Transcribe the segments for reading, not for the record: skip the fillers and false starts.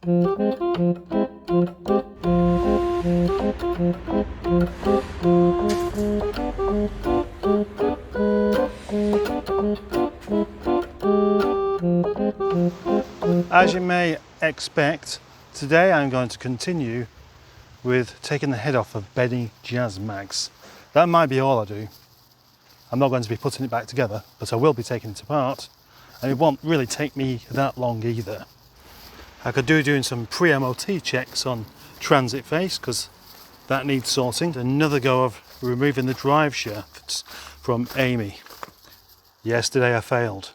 As you may expect, today I'm going to continue with taking the head off of Benny Jazzmags. That might be all I do. I'm not going to be putting it back together, but I will be taking it apart, and it won't really take me that long either. I could do doing some pre-MOT checks on transit face, because that needs sorting. Another go of removing the drive shafts from Amy. Yesterday I failed.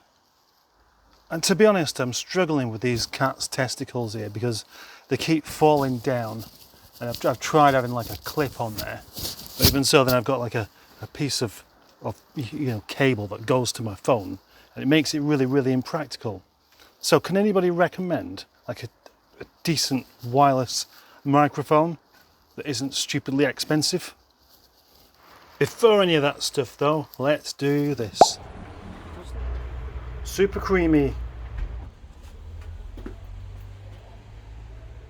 And to be honest, I'm struggling with these cat's testicles here because they keep falling down. And I've tried having like a clip on there, but even so, then I've got like a piece of cable that goes to my phone, and it makes it really impractical. So can anybody recommend like a decent wireless microphone that isn't stupidly expensive? Before any of that stuff though, let's do this. Super creamy.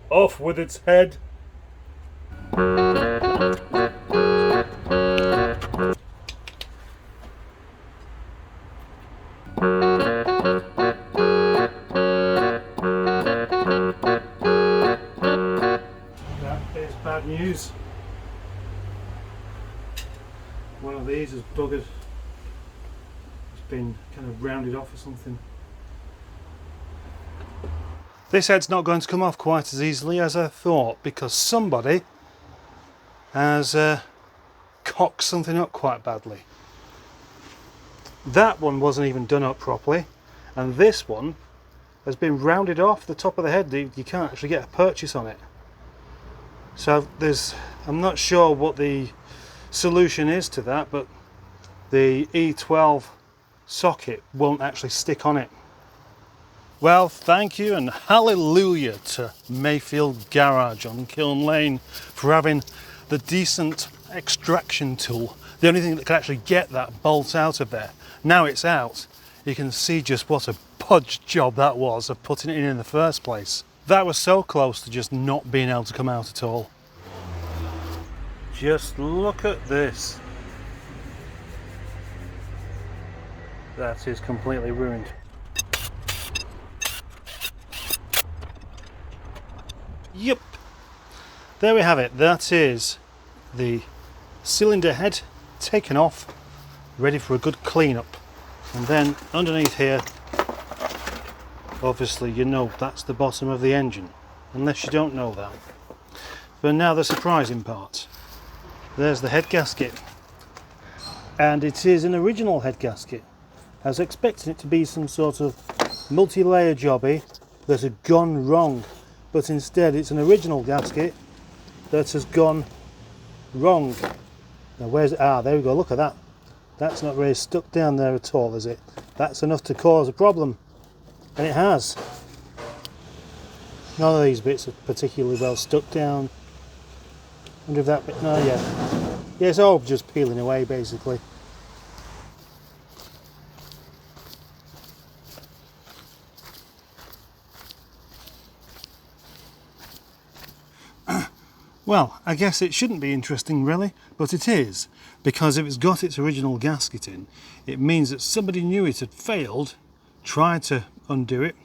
Off with its head. That is bad news. One of these is buggered. It's been kind of rounded off or something. This head's not going to come off quite as easily as I thought, because somebody has cocked something up quite badly. That one wasn't even done up properly, and this one has been rounded off the top of the head. You can't actually get a purchase on it. So I'm not sure what the solution is to that, but the E12 socket won't actually stick on it. Well, thank you and hallelujah to Mayfield Garage on Kiln Lane for having the decent extraction tool. The only thing that can actually get that bolt out of there. Now it's out, you can see just what a podged job that was of putting it in the first place. That was so close to just not being able to come out at all. Just look at this. That is completely ruined. Yep, there we have it. That is the cylinder head taken off, ready for a good clean-up. And then underneath here, obviously you know that's the bottom of the engine, unless you don't know that. But now the surprising part. There's the head gasket, and it is an original head gasket. I was expecting it to be some sort of multi-layer jobby that had gone wrong, but instead it's an original gasket that has gone wrong. Now where's it? Ah, there we go, look at that. That's not really stuck down there at all, is it? That's enough to cause a problem, and it has. None of these bits are particularly well stuck down. Wonder if that bit, no, yeah. Yeah, it's all just peeling away basically. Well, I guess it shouldn't be interesting really, but it is, because if it's got its original gasket in, it means that somebody knew it had failed, tried to undo it,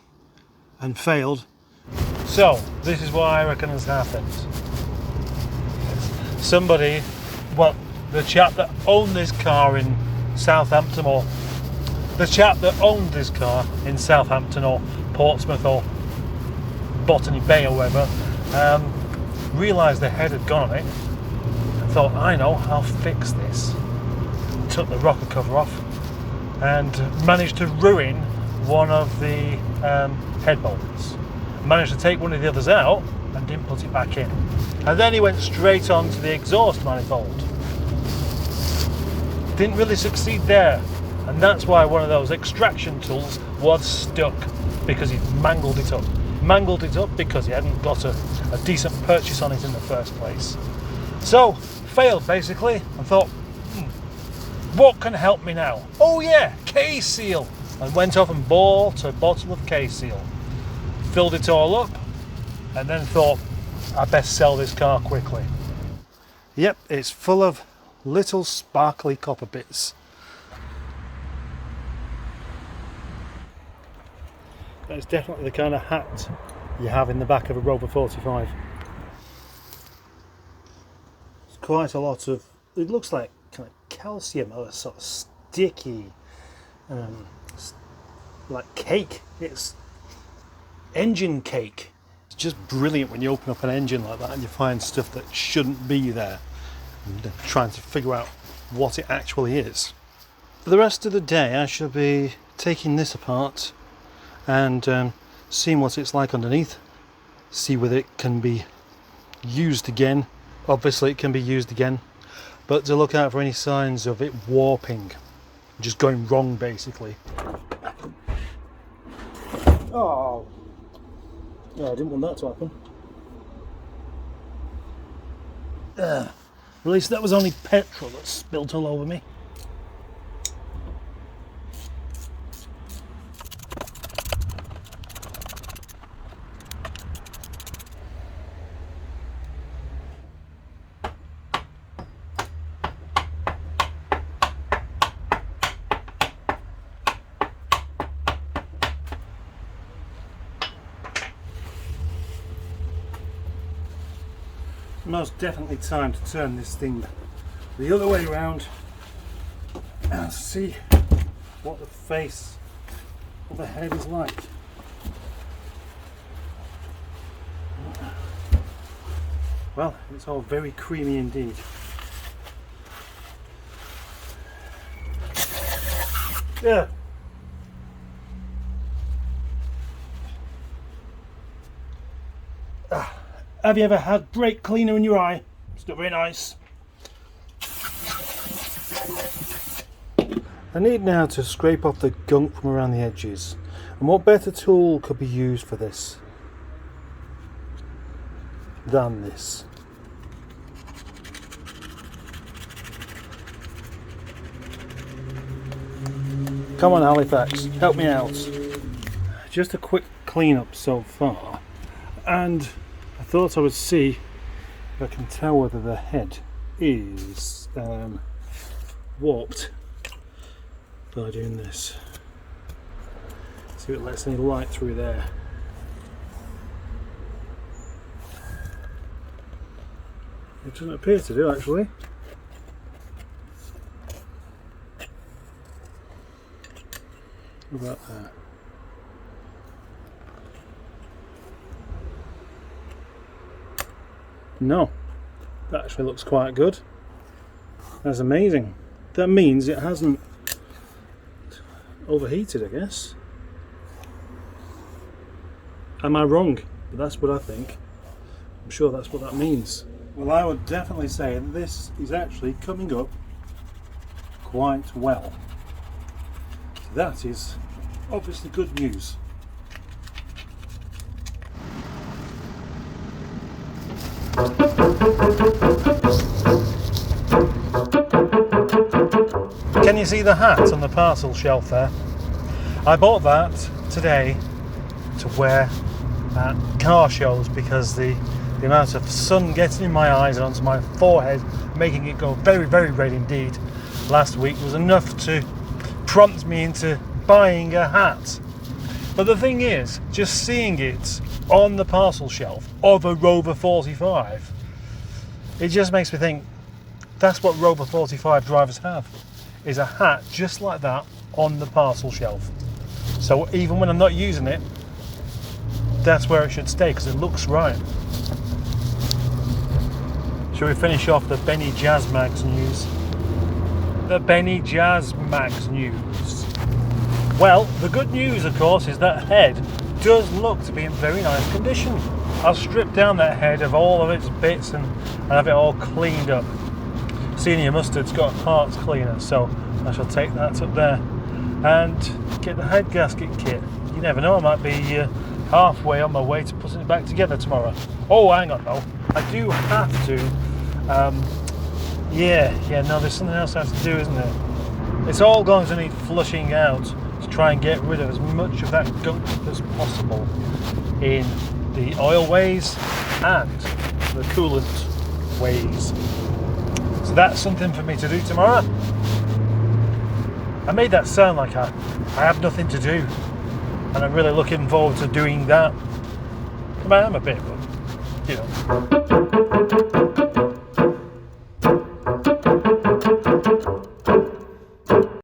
and failed. So, this is what I reckon has happened. Somebody, well, the chap that owned this car in Southampton, or the chap that owned this car in Southampton or Portsmouth or Botany Bay or whatever, realised the head had gone on it and thought, I know, I'll fix this. Took the rocker cover off and managed to ruin one of the head bolts. Managed to take one of the others out and didn't put it back in. And then he went straight on to the exhaust manifold. Didn't really succeed there, and that's why one of those extraction tools was stuck, because he mangled it up. Mangled it up because he hadn't got a decent purchase on it in the first place. So, failed basically, and thought, what can help me now? Oh yeah, K-Seal! And went off and bought a bottle of K-Seal. Filled it all up, and then thought I'd best sell this car quickly. Yep, it's full of little sparkly copper bits. That's definitely the kind of hat you have in the back of a Rover 45. It's quite a lot of, it looks like kind of calcium or a sort of sticky, like cake. It's engine cake. It's just brilliant when you open up an engine like that and you find stuff that shouldn't be there and trying to figure out what it actually is. For the rest of the day I shall be taking this apart and seeing what it's like underneath, see whether it can be used again. Obviously it can be used again, but to look out for any signs of it warping, just going wrong basically. Oh, yeah, I didn't want that to happen. At least that was only petrol that spilt all over me. Most definitely time to turn this thing the other way around and see what the face of the head is like. Well, it's all very creamy indeed. Yeah. Have you ever had brake cleaner in your eye? It's not very nice. I need now to scrape off the gunk from around the edges. And what better tool could be used for this than this? Come on Halifax, help me out. Just a quick clean up so far, and I thought I would see if I can tell whether the head is warped by doing this. See if it lets any light through there. It doesn't appear to do actually. What about that? No, that actually looks quite good. That's amazing. That means it hasn't overheated, I guess. Am I wrong? But that's what I think. I'm sure that's what that means. Well, I would definitely say that this is actually coming up quite well. So that is obviously good news. Can you see the hat on the parcel shelf there? I bought that today to wear at car shows because the amount of sun getting in my eyes and onto my forehead, making it go very, very red indeed, last week was enough to prompt me into buying a hat. But the thing is, just seeing it on the parcel shelf of a Rover 45, it just makes me think that's what Rover 45 drivers have, is a hat just like that on the parcel shelf. So even when I'm not using it, that's where it should stay because it looks right. Shall we finish off the Benny Jazzmags news? The Benny Jazzmags news. Well, the good news, of course, is that head does look to be in very nice condition. I'll strip down that head of all of its bits and have it all cleaned up. Senior Mustard's got a parts cleaner, so I shall take that up there and get the head gasket kit. You never know, I might be halfway on my way to putting it back together tomorrow. Oh, hang on though, I do have to, no, there's something else I have to do, isn't there? It's all going to need flushing out to try and get rid of as much of that gunk as possible in the oil ways and the coolant ways. So that's something for me to do tomorrow. I made that sound like I have nothing to do, and I'm really looking forward to doing that. I am a bit, but you know.